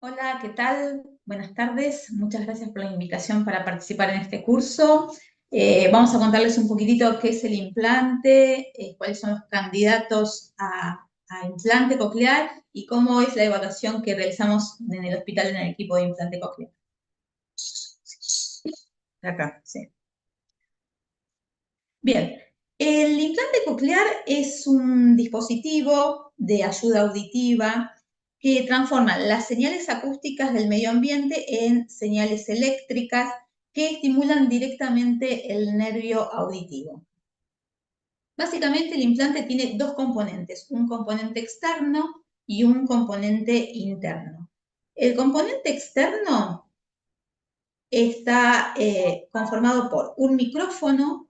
Hola, ¿qué tal? Buenas tardes. Muchas gracias por la invitación para participar en este curso. Vamos a contarles un poquitito qué es el implante, cuáles son los candidatos a implante coclear y cómo es la evaluación que realizamos en el hospital en el equipo de implante coclear. Acá, sí. Bien, el implante coclear es un dispositivo de ayuda auditiva que transforma las señales acústicas del medio ambiente en señales eléctricas que estimulan directamente el nervio auditivo. Básicamente el implante tiene dos componentes, un componente externo y un componente interno. El componente externo está conformado por un micrófono,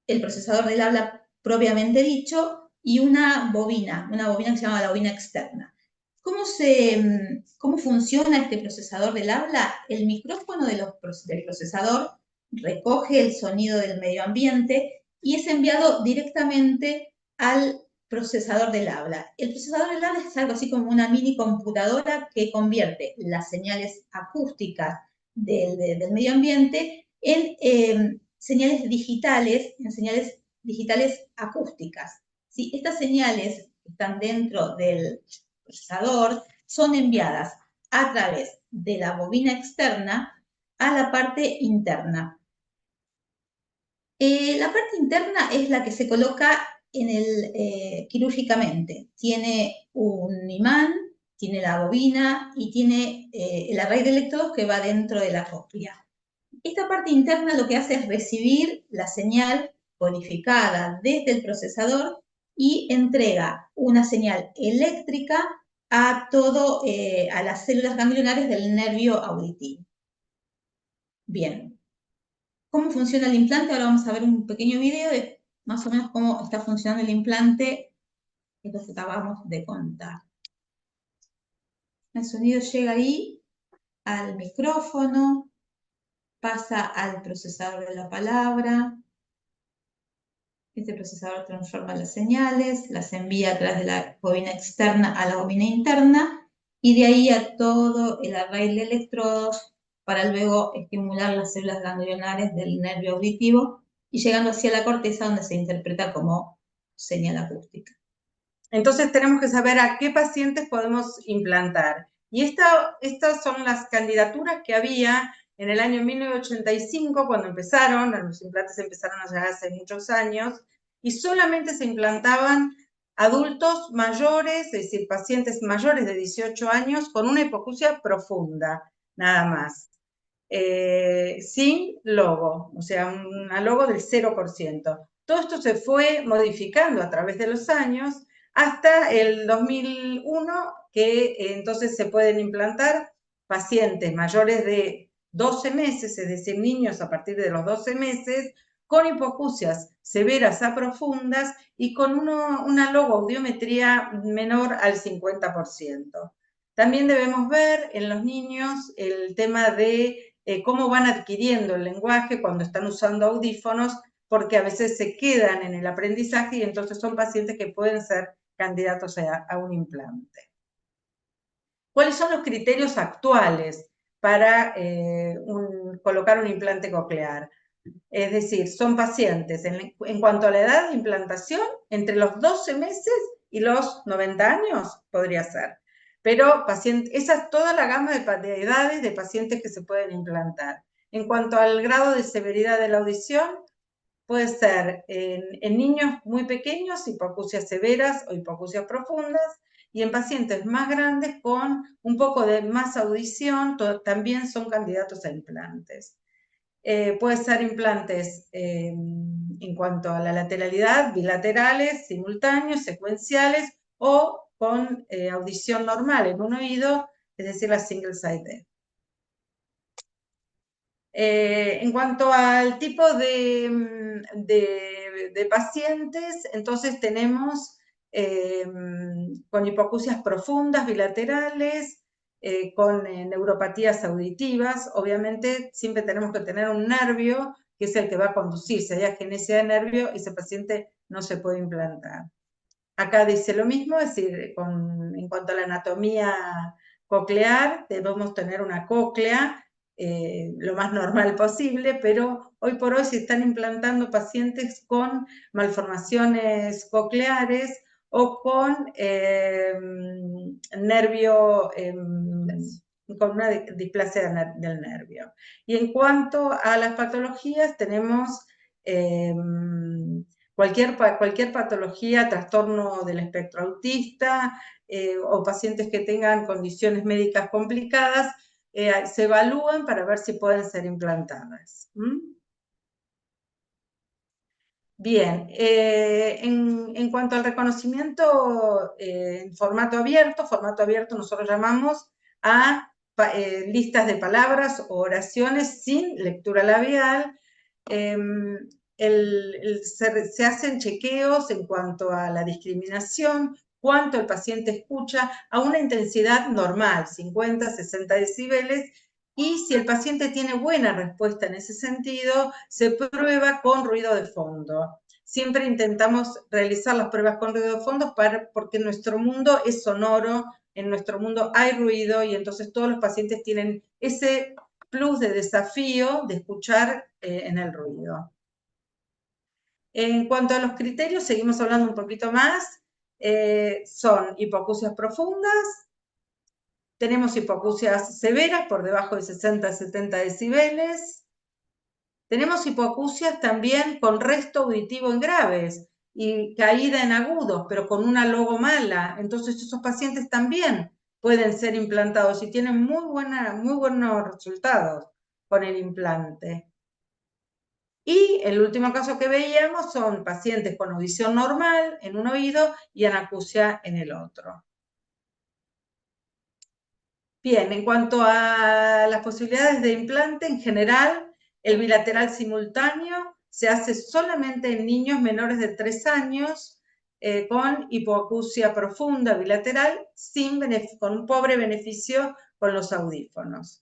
el procesador del habla propiamente dicho, y una bobina que se llama la bobina externa. ¿Cómo funciona este procesador del habla? El micrófono del procesador recoge el sonido del medio ambiente y es enviado directamente al procesador del habla. El procesador del habla es algo así como una mini computadora que convierte las señales acústicas del medio ambiente en señales digitales acústicas. ¿Sí? Estas señales que están dentro del procesador son enviadas a través de la bobina externa a la parte interna. La parte interna es la que se coloca quirúrgicamente. Tiene un imán, tiene la bobina y tiene el array de electrodos que va dentro de la cóclea. Esta parte interna lo que hace es recibir la señal codificada desde el procesador y entrega una señal eléctrica a las células ganglionares del nervio auditivo. Bien, ¿cómo funciona el implante? Ahora vamos a ver un pequeño video de más o menos cómo está funcionando el implante, que es lo que acabamos de contar. El sonido llega ahí al micrófono, pasa al procesador de la palabra. Este procesador transforma las señales, las envía a través de la bobina externa a la bobina interna y de ahí a todo el array de electrodos para luego estimular las células ganglionares del nervio auditivo y llegando hacia la corteza donde se interpreta como señal acústica. Entonces tenemos que saber a qué pacientes podemos implantar. Y estas son las candidaturas que había en el año 1985, cuando empezaron, los implantes empezaron a llegar hace muchos años, y solamente se implantaban adultos mayores, es decir, pacientes mayores de 18 años con una hipoacusia profunda, nada más. Sin logo, o sea, una logo del 0%. Todo esto se fue modificando a través de los años hasta el 2001, que entonces se pueden implantar pacientes mayores de 12 meses, es decir, niños a partir de los 12 meses, con hipoacusias severas a profundas y con una logoaudiometría menor al 50%. También debemos ver en los niños el tema de cómo van adquiriendo el lenguaje cuando están usando audífonos, porque a veces se quedan en el aprendizaje y entonces son pacientes que pueden ser candidatos a un implante. ¿Cuáles son los criterios actuales para colocar un implante coclear? Es decir, son pacientes en cuanto a la edad de implantación, entre los 12 meses y los 90 años podría ser. Pero esa es toda la gama de edades de pacientes que se pueden implantar. En cuanto al grado de severidad de la audición, puede ser en niños muy pequeños, hipoacusias severas o hipoacusias profundas, y en pacientes más grandes con un poco de más audición, también son candidatos a implantes. Puede ser implantes en cuanto a la lateralidad, bilaterales, simultáneos, secuenciales o con audición normal en un oído, es decir, la single side. En cuanto al tipo de pacientes, entonces tenemos con hipoacusias profundas, bilaterales, con neuropatías auditivas. Obviamente siempre tenemos que tener un nervio que es el que va a conducir. Si hay agenesia de nervio, ese paciente no se puede implantar. Acá dice lo mismo, es decir, en cuanto a la anatomía coclear, debemos tener una cóclea lo más normal posible, pero hoy por hoy se están implantando pacientes con malformaciones cocleares o con nervio, con una displasia del nervio. Y en cuanto a las patologías, tenemos cualquier patología, trastorno del espectro autista, o pacientes que tengan condiciones médicas complicadas, se evalúan para ver si pueden ser implantadas. Bien, en cuanto al reconocimiento en formato abierto nosotros llamamos a listas de palabras o oraciones sin lectura labial. Se hacen chequeos en cuanto a la discriminación, cuánto el paciente escucha a una intensidad normal, 50, 60 decibeles, y si el paciente tiene buena respuesta en ese sentido, se prueba con ruido de fondo. Siempre intentamos realizar las pruebas con ruido de fondo porque nuestro mundo es sonoro, en nuestro mundo hay ruido, y entonces todos los pacientes tienen ese plus de desafío de escuchar en el ruido. En cuanto a los criterios, seguimos hablando un poquito más. Son hipoacusias profundas, tenemos hipoacusias severas por debajo de 60-70 decibeles, tenemos hipoacusias también con resto auditivo en graves y caída en agudos, pero con una logomala. Entonces esos pacientes también pueden ser implantados y tienen muy buenos resultados con el implante. Y el último caso que veíamos son pacientes con audición normal en un oído y anacusia en el otro. Bien, en cuanto a las posibilidades de implante, en general, el bilateral simultáneo se hace solamente en niños menores de 3 años con hipoacusia profunda bilateral, con un pobre beneficio con los audífonos.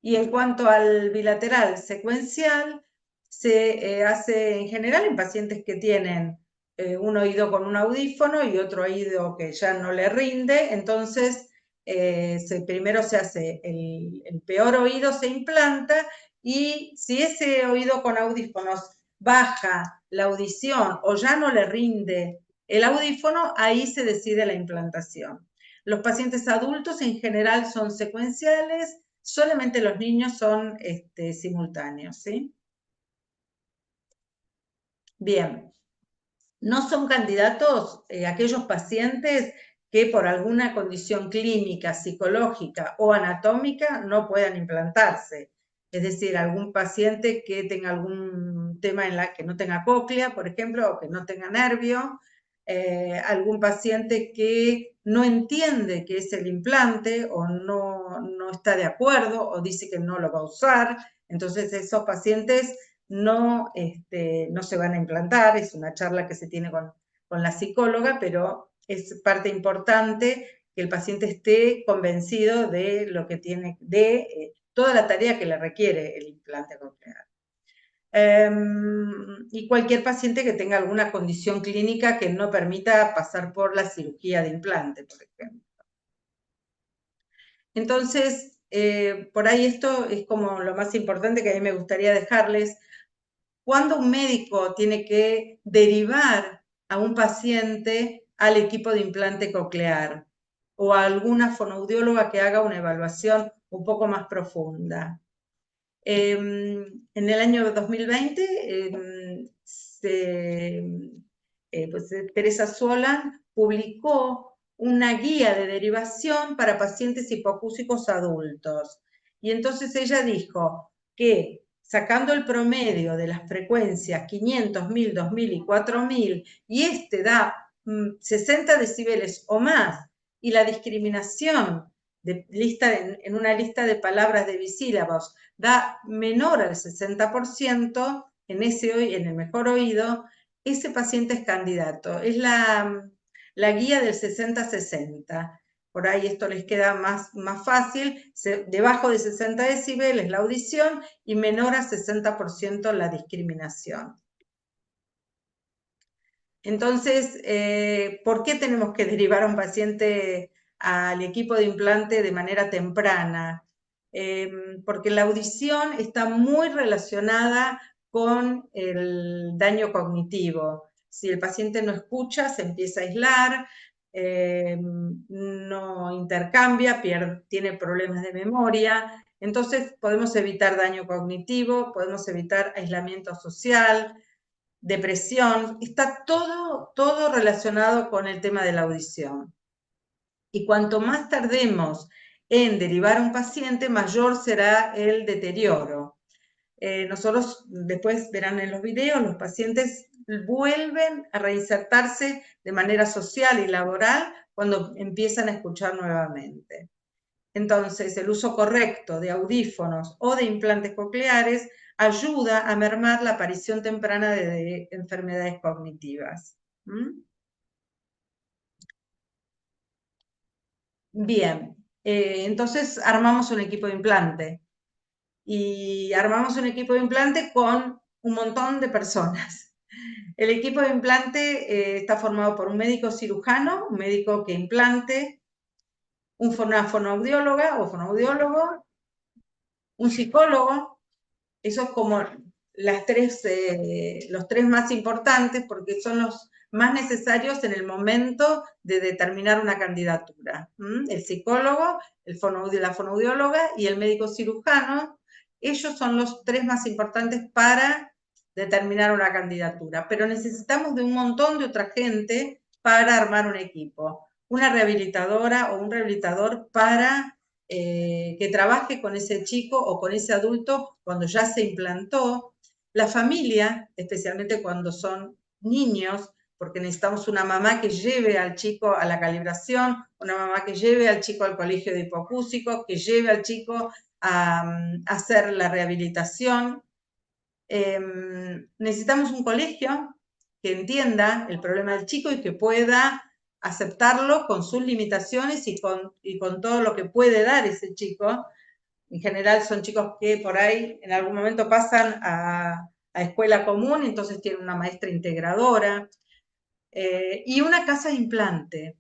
Y en cuanto al bilateral secuencial, se hace en general en pacientes que tienen un oído con un audífono y otro oído que ya no le rinde. Entonces, primero se hace el peor oído, se implanta, y si ese oído con audífonos baja la audición o ya no le rinde el audífono, ahí se decide la implantación. Los pacientes adultos en general son secuenciales, solamente los niños son simultáneos, ¿sí? Bien, no son candidatos aquellos pacientes que por alguna condición clínica, psicológica o anatómica no puedan implantarse. Es decir, algún paciente que tenga algún tema que no tenga cóclea, por ejemplo, o que no tenga nervio, algún paciente que no entiende qué es el implante o no está de acuerdo o dice que no lo va a usar. Entonces esos pacientes no se van a implantar. Es una charla que se tiene con la psicóloga, pero es parte importante que el paciente esté convencido de lo que tiene, de toda la tarea que le requiere el implante coclear. Y cualquier paciente que tenga alguna condición clínica que no permita pasar por la cirugía de implante, por ejemplo. Entonces, por ahí esto es como lo más importante que a mí me gustaría dejarles. ¿Cuándo un médico tiene que derivar a un paciente al equipo de implante coclear o a alguna fonoaudióloga que haga una evaluación un poco más profunda? En el año 2020, Teresa Solan publicó una guía de derivación para pacientes hipoacúsicos adultos. Y entonces ella dijo que sacando el promedio de las frecuencias 500, 1000, 2000 y 4000, y da 60 decibeles o más, y la discriminación en una lista de palabras de bisílabos da menor al 60% en el mejor oído, ese paciente es candidato. Es la guía del 60-60. Por ahí esto les queda más fácil. Debajo de 60 decibeles la audición y menor a 60% la discriminación. Entonces, ¿por qué tenemos que derivar a un paciente al equipo de implante de manera temprana, porque la audición está muy relacionada con el daño cognitivo. Si el paciente no escucha, se empieza a aislar, no intercambia, tiene problemas de memoria. Entonces podemos evitar daño cognitivo, podemos evitar aislamiento social, depresión. Está todo relacionado con el tema de la audición. Y cuanto más tardemos en derivar a un paciente, mayor será el deterioro. Nosotros, después verán en los videos, los pacientes vuelven a reinsertarse de manera social y laboral cuando empiezan a escuchar nuevamente. Entonces, el uso correcto de audífonos o de implantes cocleares ayuda a mermar la aparición temprana de enfermedades cognitivas. Bien, entonces armamos un equipo de implante. Y armamos un equipo de implante con un montón de personas. El equipo de implante está formado por un médico cirujano, un médico que implante, una fonoaudióloga o fonoaudiólogo, un psicólogo. Eso es como los tres más importantes porque son los más necesarios en el momento de determinar una candidatura. El psicólogo, la fonoaudióloga y el médico cirujano. Ellos son los tres más importantes para determinar una candidatura, pero necesitamos de un montón de otra gente para armar un equipo. Una rehabilitadora o un rehabilitador para que trabaje con ese chico o con ese adulto cuando ya se implantó. La familia, especialmente cuando son niños, porque necesitamos una mamá que lleve al chico a la calibración, una mamá que lleve al chico al colegio de hipoacúsicos, que lleve al chico a hacer la rehabilitación. Necesitamos un colegio que entienda el problema del chico y que pueda aceptarlo con sus limitaciones y con todo lo que puede dar ese chico. En general son chicos que por ahí en algún momento pasan a escuela común, entonces tienen una maestra integradora, y una casa de implante.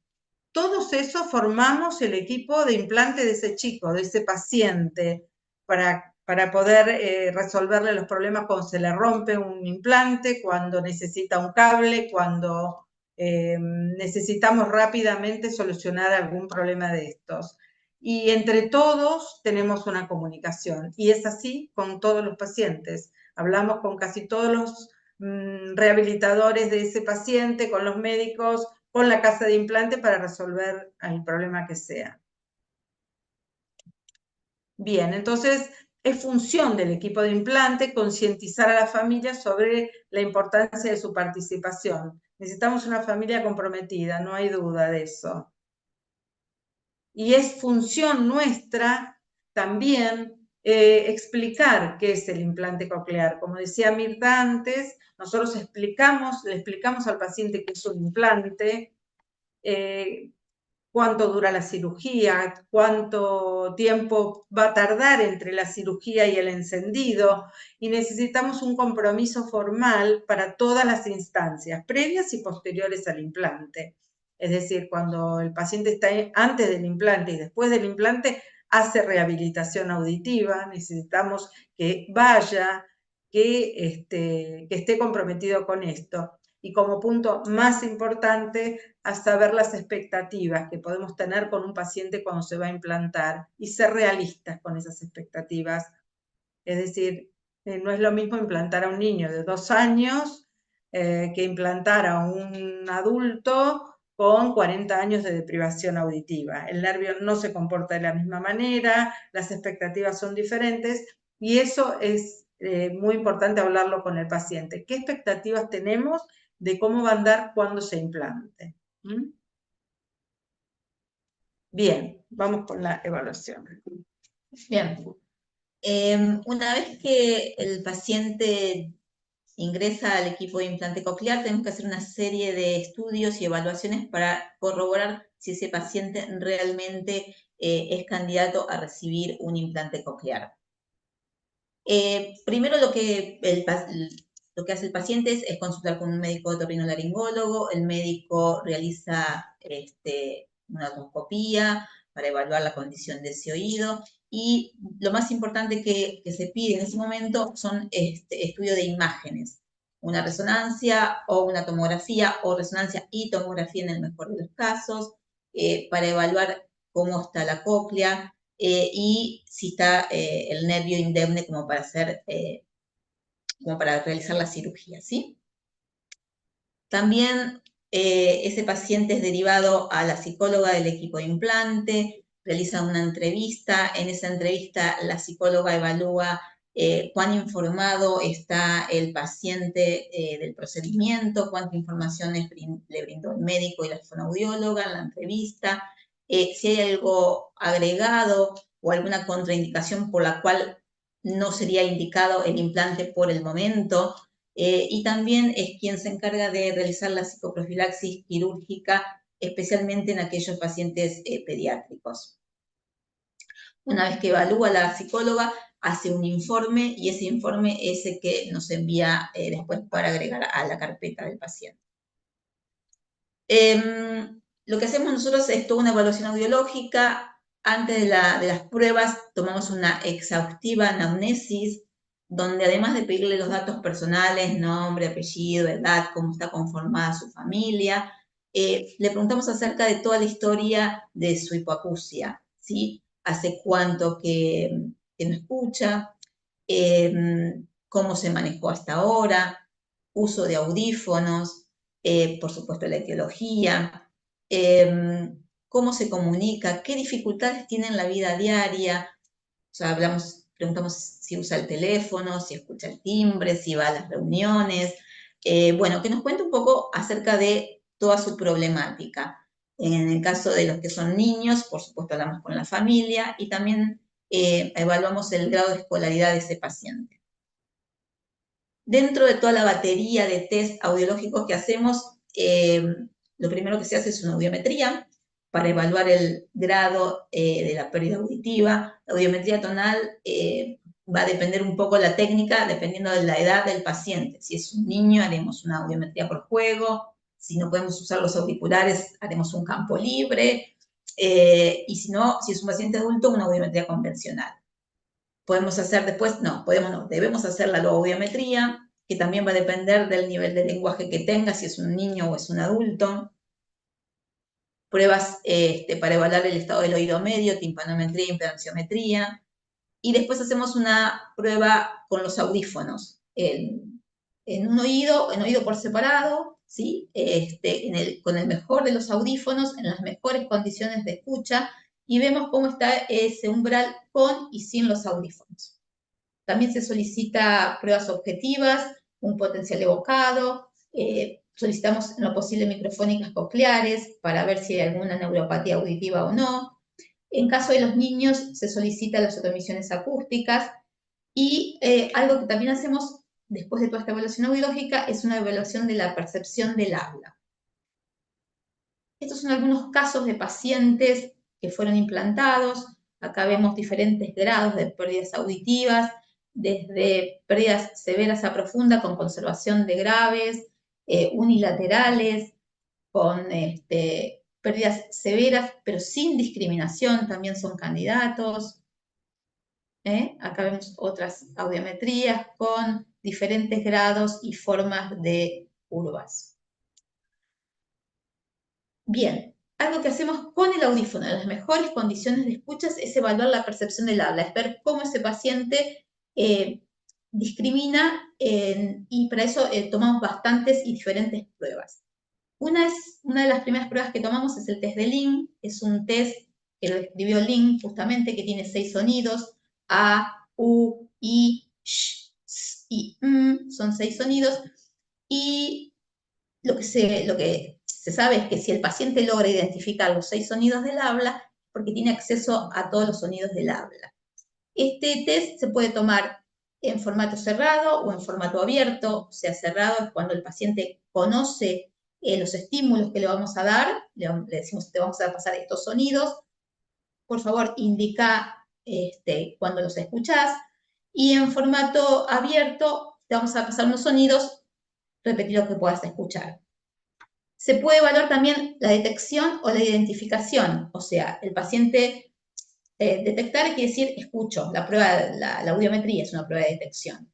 Todos esos formamos el equipo de implante de ese chico, de ese paciente, para poder resolverle los problemas cuando se le rompe un implante, cuando necesita un cable, cuando necesitamos rápidamente solucionar algún problema de estos. Y entre todos tenemos una comunicación, y es así con todos los pacientes. Hablamos con casi todos los rehabilitadores de ese paciente, con los médicos, con la casa de implante para resolver el problema que sea. Bien, entonces es función del equipo de implante concientizar a la familia sobre la importancia de su participación. Necesitamos una familia comprometida, no hay duda de eso. Y es función nuestra también explicar qué es el implante coclear. Como decía Mirta antes, nosotros le explicamos al paciente qué es un implante, cuánto dura la cirugía, cuánto tiempo va a tardar entre la cirugía y el encendido, y necesitamos un compromiso formal para todas las instancias, previas y posteriores al implante. Es decir, cuando el paciente está antes del implante y después del implante, hace rehabilitación auditiva, necesitamos que vaya, que esté comprometido con esto. Y como punto más importante, a saber las expectativas que podemos tener con un paciente cuando se va a implantar y ser realistas con esas expectativas. Es decir, no es lo mismo implantar a un niño de 2 años que implantar a un adulto con 40 años de deprivación auditiva. El nervio no se comporta de la misma manera, las expectativas son diferentes y eso es muy importante hablarlo con el paciente. ¿Qué expectativas tenemos de cómo va a andar cuando se implante? Bien, vamos con la evaluación. Bien. Una vez que el paciente ingresa al equipo de implante coclear, tenemos que hacer una serie de estudios y evaluaciones para corroborar si ese paciente realmente es candidato a recibir un implante coclear. Primero lo que hace el paciente es consultar con un médico otorrinolaringólogo. El médico realiza una otoscopía para evaluar la condición de ese oído. Y lo más importante que se pide en ese momento son estudios de imágenes, una resonancia o una tomografía, o resonancia y tomografía en el mejor de los casos, para evaluar cómo está la cóclea y si está el nervio indemne como para como para realizar la cirugía, ¿sí? También ese paciente es derivado a la psicóloga del equipo de implante, realiza una entrevista, en esa entrevista la psicóloga evalúa cuán informado está el paciente del procedimiento, cuánta información le brindó el médico y la fonoaudióloga en la entrevista, si hay algo agregado o alguna contraindicación por la cual no sería indicado el implante por el momento, y también es quien se encarga de realizar la psicoprofilaxis quirúrgica, especialmente en aquellos pacientes pediátricos. Una vez que evalúa la psicóloga, hace un informe y ese informe es el que nos envía después para agregar a la carpeta del paciente. Lo que hacemos nosotros es toda una evaluación audiológica. Antes de las pruebas tomamos una exhaustiva anamnesis, donde además de pedirle los datos personales, nombre, apellido, edad, cómo está conformada su familia, le preguntamos acerca de toda la historia de su hipoacusia, ¿sí? Hace cuánto que no escucha, cómo se manejó hasta ahora, uso de audífonos, por supuesto la etiología, cómo se comunica, qué dificultades tiene en la vida diaria. O sea, preguntamos si usa el teléfono, si escucha el timbre, si va a las reuniones. Bueno, que nos cuente un poco acerca de toda su problemática. En el caso de los que son niños, por supuesto hablamos con la familia y también evaluamos el grado de escolaridad de ese paciente. Dentro de toda la batería de test audiológicos que hacemos, lo primero que se hace es una audiometría para evaluar el grado de la pérdida auditiva. La audiometría tonal va a depender un poco de la técnica, dependiendo de la edad del paciente. Si es un niño, haremos una audiometría por juego. Si no podemos usar los auriculares, haremos un campo libre. Y si no, si es un paciente adulto, una audiometría convencional. Podemos hacer después, no, debemos hacer la logoaudiometría, que también va a depender del nivel de lenguaje que tenga, si es un niño o es un adulto. Pruebas para evaluar el estado del oído medio, timpanometría, impedanciometría. Y después hacemos una prueba con los audífonos, en un oído, en oído por separado, ¿sí? Con el mejor de los audífonos, en las mejores condiciones de escucha, y vemos cómo está ese umbral con y sin los audífonos. También se solicita pruebas objetivas, un potencial evocado, solicitamos en lo posible microfónicas cocleares para ver si hay alguna neuropatía auditiva o no. En caso de los niños se solicita las otomisiones acústicas y algo que también hacemos después de toda esta evaluación audiológica es una evaluación de la percepción del habla. Estos son algunos casos de pacientes que fueron implantados. Acá vemos diferentes grados de pérdidas auditivas, desde pérdidas severas a profundas con conservación de graves, unilaterales, con pérdidas severas pero sin discriminación, también son candidatos. Acá vemos otras audiometrías con diferentes grados y formas de curvas. Bien, algo que hacemos con el audífono en las mejores condiciones de escuchas es evaluar la percepción del habla, es ver cómo ese paciente discrimina y para eso tomamos bastantes y diferentes pruebas. Una de las primeras pruebas que tomamos es el test de Lynn, es un test que lo escribió Lynn justamente, que tiene 6 sonidos, A, U, I, Sh, S y M, son 6 sonidos, y lo que se sabe es que si el paciente logra identificar los 6 sonidos del habla, porque tiene acceso a todos los sonidos del habla. Este test se puede tomar en formato cerrado o en formato abierto. O sea, cerrado es cuando el paciente conoce los estímulos que le vamos a dar, le decimos, te vamos a pasar estos sonidos, por favor indica cuando los escuchás, y en formato abierto te vamos a pasar unos sonidos, repetir lo que puedas escuchar. Se puede evaluar también la detección o la identificación, o sea, el paciente detectar quiere decir escucho, la audiometría es una prueba de detección.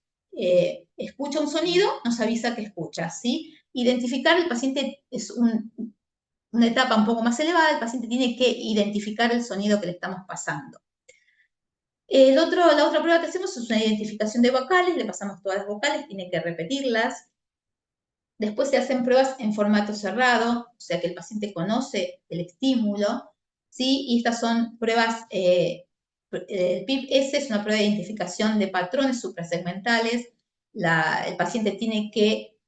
Escucha un sonido, nos avisa que escucha, ¿sí? Identificar, el paciente es una etapa un poco más elevada, el paciente tiene que identificar el sonido que le estamos pasando. La otra prueba que hacemos es una identificación de vocales, le pasamos todas las vocales, tiene que repetirlas. Después se hacen pruebas en formato cerrado, o sea que el paciente conoce el estímulo, ¿sí? Y estas son pruebas, el PIP-S es una prueba de identificación de patrones suprasegmentales. El paciente tiene que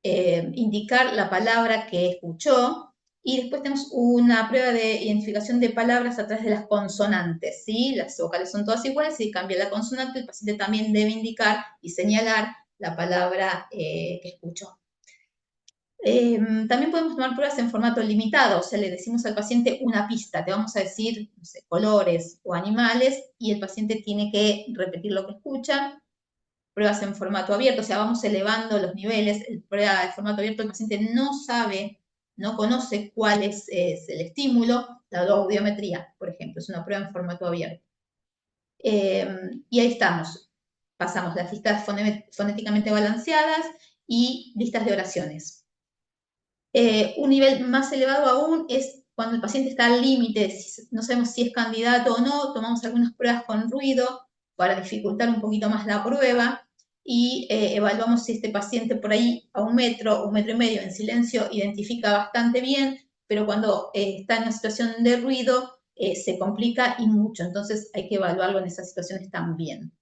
indicar la palabra que escuchó, y después tenemos una prueba de identificación de palabras a través de las consonantes, ¿sí? Las vocales son todas iguales, si cambia la consonante, el paciente también debe indicar y señalar la palabra que escuchó. También podemos tomar pruebas en formato limitado, o sea, le decimos al paciente una pista, te vamos a decir, no sé, colores o animales, y el paciente tiene que repetir lo que escucha. Pruebas en formato abierto, o sea, vamos elevando los niveles. Prueba de formato abierto, el paciente no sabe, no conoce cuál es el estímulo. La audiometría, por ejemplo, es una prueba en formato abierto. Y ahí estamos. Pasamos las listas fonéticamente balanceadas y listas de oraciones. Un nivel más elevado aún es cuando el paciente está al límite, no sabemos si es candidato o no, tomamos algunas pruebas con ruido para dificultar un poquito más la prueba y evaluamos si este paciente por ahí a 1 metro, 1 metro y medio en silencio identifica bastante bien, pero cuando está en una situación de ruido se complica y mucho, entonces hay que evaluarlo en esas situaciones también.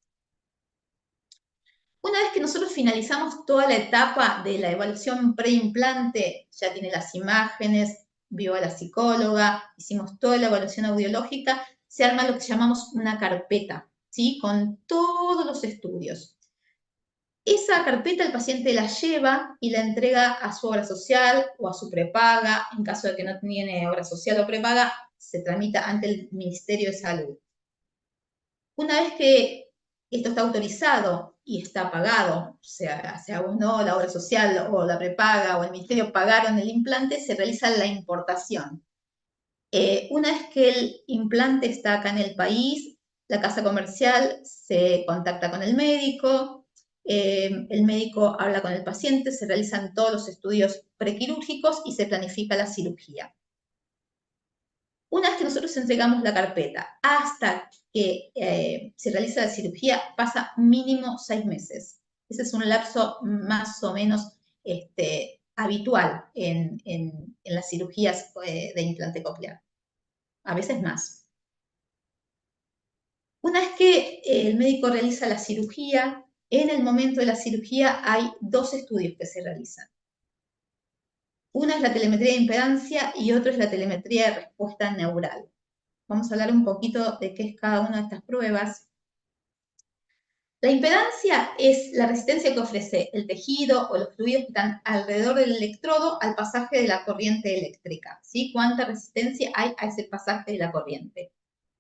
Una vez que nosotros finalizamos toda la etapa de la evaluación preimplante, ya tiene las imágenes, vio a la psicóloga, hicimos toda la evaluación audiológica, se arma lo que llamamos una carpeta, ¿sí? Con todos los estudios. Esa carpeta el paciente la lleva y la entrega a su obra social o a su prepaga. En caso de que no tiene obra social o prepaga, se tramita ante el Ministerio de Salud. Una vez que esto está autorizado y está pagado, sea uno, la obra social o la prepaga o el ministerio pagaron el implante, se realiza la importación. Una vez que el implante está acá en el país, la casa comercial se contacta con el médico habla con el paciente, se realizan todos los estudios prequirúrgicos y se planifica la cirugía. Una vez que nosotros entregamos la carpeta hasta que se realiza la cirugía, pasa mínimo 6 meses. Ese es un lapso más o menos habitual en las cirugías de implante coclear. A veces más. Una vez que el médico realiza la cirugía, en el momento de la cirugía hay 2 estudios que se realizan. Una es la telemetría de impedancia y otro es la telemetría de respuesta neural. Vamos a hablar un poquito de qué es cada una de estas pruebas. La impedancia es la resistencia que ofrece el tejido o los fluidos que están alrededor del electrodo al pasaje de la corriente eléctrica, ¿sí? ¿Cuánta resistencia hay a ese pasaje de la corriente?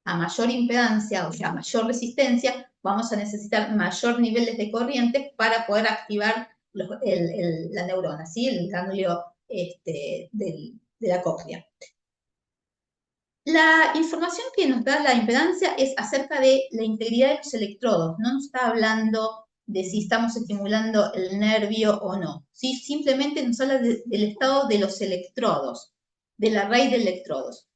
A mayor impedancia, o sea, mayor resistencia, vamos a necesitar mayor niveles de corriente para poder activar la neurona, ¿sí? El ganglio de la cóclea. La información que nos da la impedancia es acerca de la integridad de los electrodos, no nos está hablando de si estamos estimulando el nervio o no, ¿sí? Simplemente nos habla del estado de los electrodos, de la raíz de electrodos.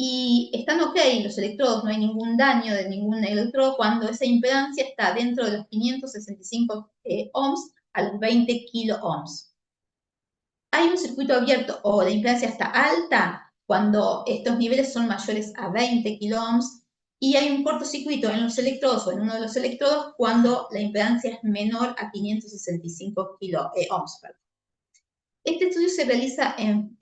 Y están ok los electrodos, no hay ningún daño de ningún electrodo cuando esa impedancia está dentro de los 565 ohms a los 20 kilo ohms. Hay un circuito abierto o la impedancia está alta cuando estos niveles son mayores a 20 kilo ohms y hay un cortocircuito en los electrodos o en uno de los electrodos cuando la impedancia es menor a 565 kilo ohms. Este estudio se realiza en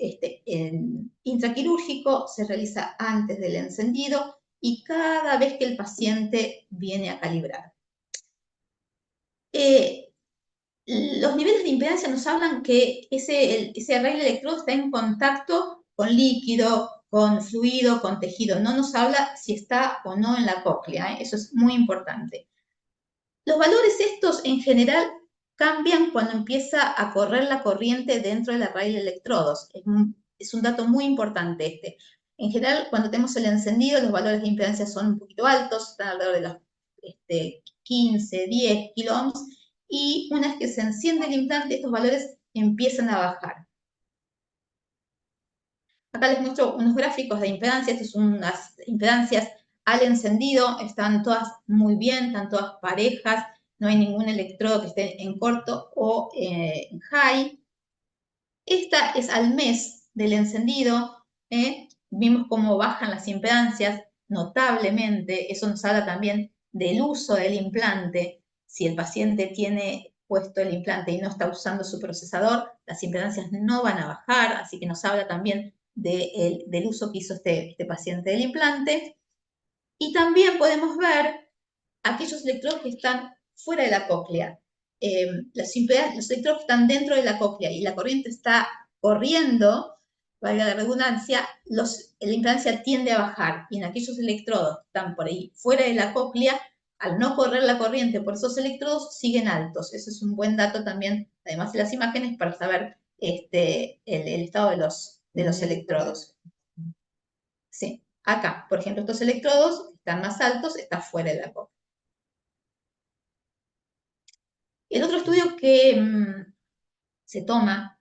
intraquirúrgico, se realiza antes del encendido y cada vez que el paciente viene a calibrar. Los niveles de impedancia nos hablan que ese array de electrodo está en contacto con líquido, con fluido, con tejido. No nos habla si está o no en la cóclea, ¿eh? Eso es muy importante. Los valores estos en general cambian cuando empieza a correr la corriente dentro de la raíz de electrodos. Es un dato muy importante este. En general, cuando tenemos el encendido, los valores de impedancia son un poquito altos, están alrededor de los 15, 10 kiloohms, y una vez que se enciende el implante, estos valores empiezan a bajar. Acá les muestro unos gráficos de impedancia. Estas son unas impedancias al encendido, están todas muy bien, están todas parejas, no hay ningún electrodo que esté en corto o en high. Esta es al mes del encendido. Vimos cómo bajan las impedancias notablemente. Eso nos habla también del uso del implante. Si el paciente tiene puesto el implante y no está usando su procesador, las impedancias no van a bajar, así que nos habla también del uso que hizo este paciente del implante. Y también podemos ver aquellos electrodos que están fuera de la cóclea. Los electrodos que están dentro de la cóclea y la corriente está corriendo, valga la redundancia, la impedancia tiende a bajar. Y en aquellos electrodos que están por ahí fuera de la cóclea, al no correr la corriente por esos electrodos, siguen altos. Eso es un buen dato también, además de las imágenes, para saber el estado de los electrodos. Sí, acá, por ejemplo, estos electrodos están más altos, está fuera de la cóclea. El otro estudio que se toma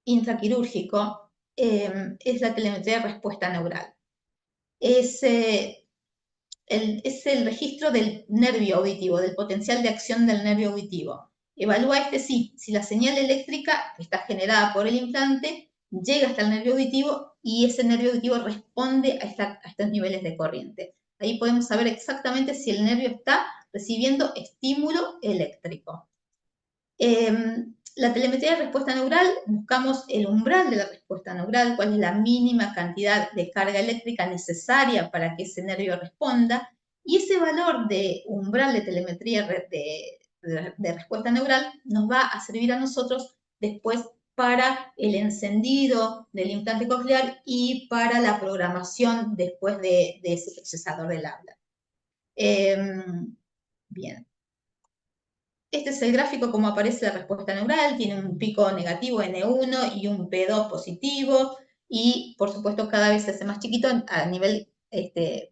intraquirúrgico es la telemetría de respuesta neural. Es el registro del nervio auditivo, del potencial de acción del nervio auditivo. Evalúa si la señal eléctrica que está generada por el implante llega hasta el nervio auditivo y ese nervio auditivo responde a estos niveles de corriente. Ahí podemos saber exactamente si el nervio está recibiendo estímulo eléctrico. La telemetría de respuesta neural, buscamos el umbral de la respuesta neural, cuál es la mínima cantidad de carga eléctrica necesaria para que ese nervio responda, y ese valor de umbral de telemetría de respuesta neural nos va a servir a nosotros después para el encendido del implante coclear y para la programación después de ese procesador del habla. Bien. Este es el gráfico como aparece la respuesta neural, tiene un pico negativo N1 y un P2 positivo, y por supuesto cada vez se hace más chiquito a nivel que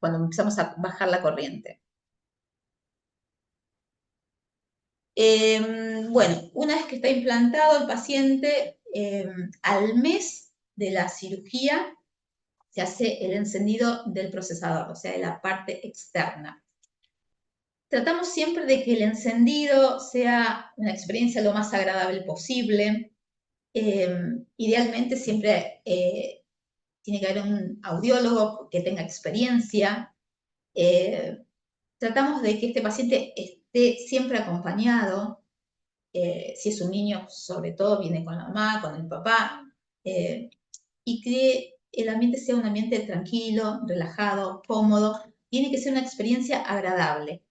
cuando empezamos a bajar la corriente. Bueno, una vez que está implantado el paciente, al mes de la cirugía se hace el encendido del procesador, o sea, de la parte externa. Tratamos siempre de que el encendido sea una experiencia lo más agradable posible. Idealmente siempre tiene que haber un audiólogo que tenga experiencia. Tratamos de que este paciente esté siempre acompañado. Si es un niño, sobre todo, viene con la mamá, con el papá. Y que el ambiente sea un ambiente tranquilo, relajado, cómodo. Tiene que ser una experiencia agradable.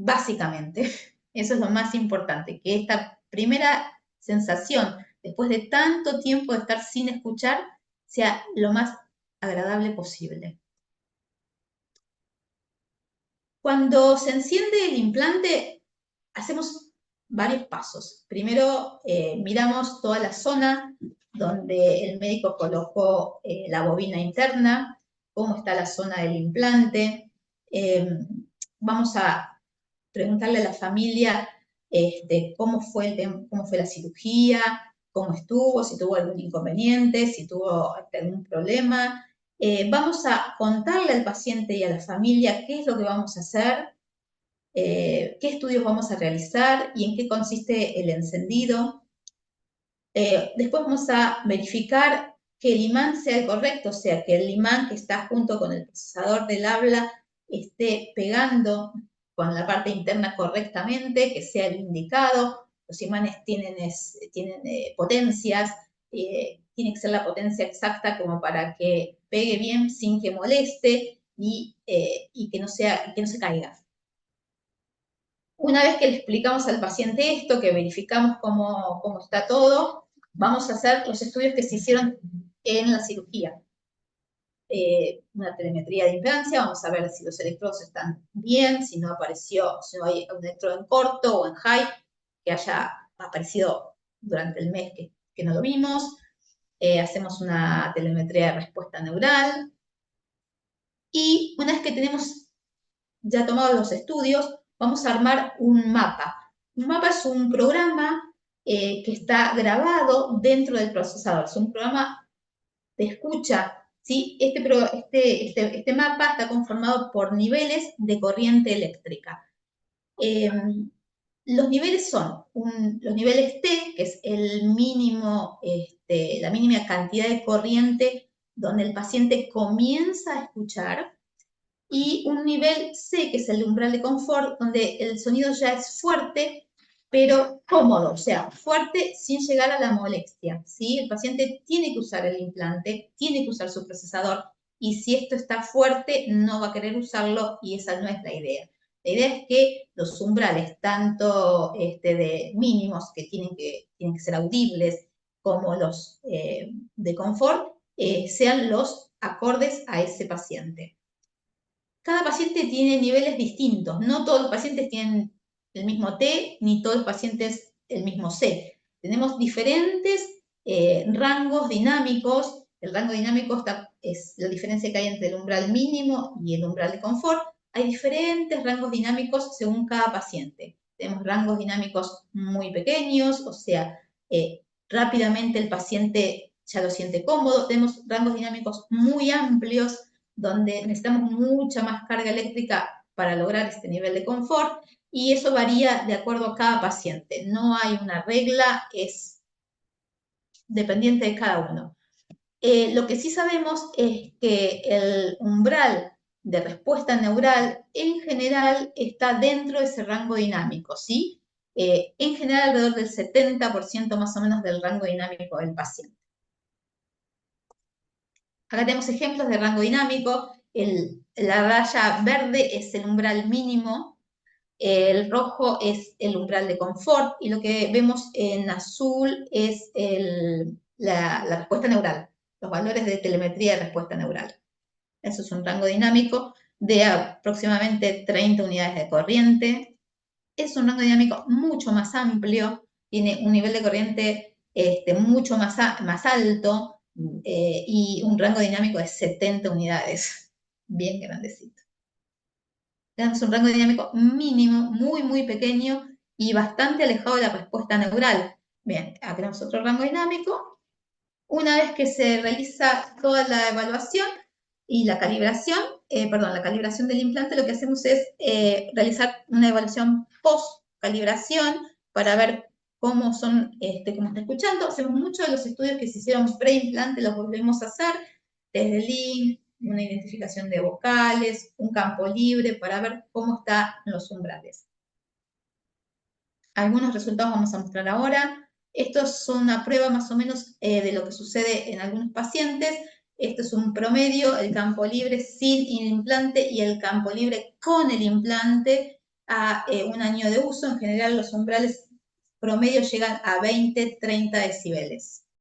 Básicamente, eso es lo más importante, que esta primera sensación, después de tanto tiempo de estar sin escuchar, sea lo más agradable posible. Cuando se enciende el implante, hacemos varios pasos. Primero, miramos toda la zona donde el médico colocó la bobina interna, cómo está la zona del implante. Vamos a preguntarle a la familia cómo fue la cirugía, cómo estuvo, si tuvo algún inconveniente, si tuvo algún problema. Vamos a contarle al paciente y a la familia qué es lo que vamos a hacer, qué estudios vamos a realizar y en qué consiste el encendido. Después vamos a verificar que el imán sea el correcto, o sea, que el imán que está junto con el procesador del habla esté pegando con la parte interna correctamente, que sea el indicado. Los imanes tienen potencias, tiene que ser la potencia exacta como para que pegue bien sin que moleste y que no se caiga. Una vez que le explicamos al paciente esto, que verificamos cómo está todo, vamos a hacer los estudios que se hicieron en la cirugía. una telemetría de impedancia, vamos a ver si los electrodos están bien, si no apareció, si no hay un electrodo en corto o en high que haya aparecido durante el mes que no lo vimos. Hacemos una telemetría de respuesta neural. Y una vez que tenemos ya tomados los estudios, vamos a armar un mapa. Un mapa es un programa que está grabado dentro del procesador. Es un programa de escucha. ¿Sí? Este mapa está conformado por niveles de corriente eléctrica. Los niveles son los niveles T, que es el mínimo, la mínima cantidad de corriente donde el paciente comienza a escuchar, y un nivel C, que es el umbral de confort, donde el sonido ya es fuerte, pero cómodo, o sea, fuerte sin llegar a la molestia, ¿sí? El paciente tiene que usar el implante, tiene que usar su procesador, y si esto está fuerte, no va a querer usarlo, y esa no es la idea. La idea es que los umbrales, tanto de mínimos, que tienen que ser audibles, como los de confort, sean los acordes a ese paciente. Cada paciente tiene niveles distintos. No todos los pacientes tienen el mismo T, ni todos los pacientes el mismo C. Tenemos diferentes rangos dinámicos. El rango dinámico es la diferencia que hay entre el umbral mínimo y el umbral de confort. Hay diferentes rangos dinámicos según cada paciente. Tenemos rangos dinámicos muy pequeños, o sea, rápidamente el paciente ya lo siente cómodo. Tenemos rangos dinámicos muy amplios, donde necesitamos mucha más carga eléctrica para lograr este nivel de confort, y eso varía de acuerdo a cada paciente. No hay una regla, es dependiente de cada uno. Lo que sí sabemos es que el umbral de respuesta neural en general está dentro de ese rango dinámico, ¿sí? En general alrededor del 70% más o menos del rango dinámico del paciente. Acá tenemos ejemplos de rango dinámico. La raya verde es el umbral mínimo, el rojo es el umbral de confort, y lo que vemos en azul es la respuesta neural, los valores de telemetría de respuesta neural. Eso es un rango dinámico de aproximadamente 30 unidades de corriente. Es un rango dinámico mucho más amplio, tiene un nivel de corriente mucho más alto, y un rango dinámico de 70 unidades, bien grandecito. Tenemos un rango dinámico mínimo, muy, muy pequeño y bastante alejado de la respuesta neural. Bien, acá tenemos otro rango dinámico. Una vez que se realiza toda la evaluación y la calibración, la calibración del implante, lo que hacemos es realizar una evaluación post-calibración para ver cómo son, cómo está escuchando. Hacemos muchos de los estudios que se hicieron pre-implante, los volvemos a hacer, desde el link, una identificación de vocales, un campo libre, para ver cómo están los umbrales. Algunos resultados vamos a mostrar ahora. Esto es una prueba más o menos de lo que sucede en algunos pacientes. Esto es un promedio, el campo libre sin el implante y el campo libre con el implante a un año de uso. En general los umbrales promedio llegan a 20-30 decibeles.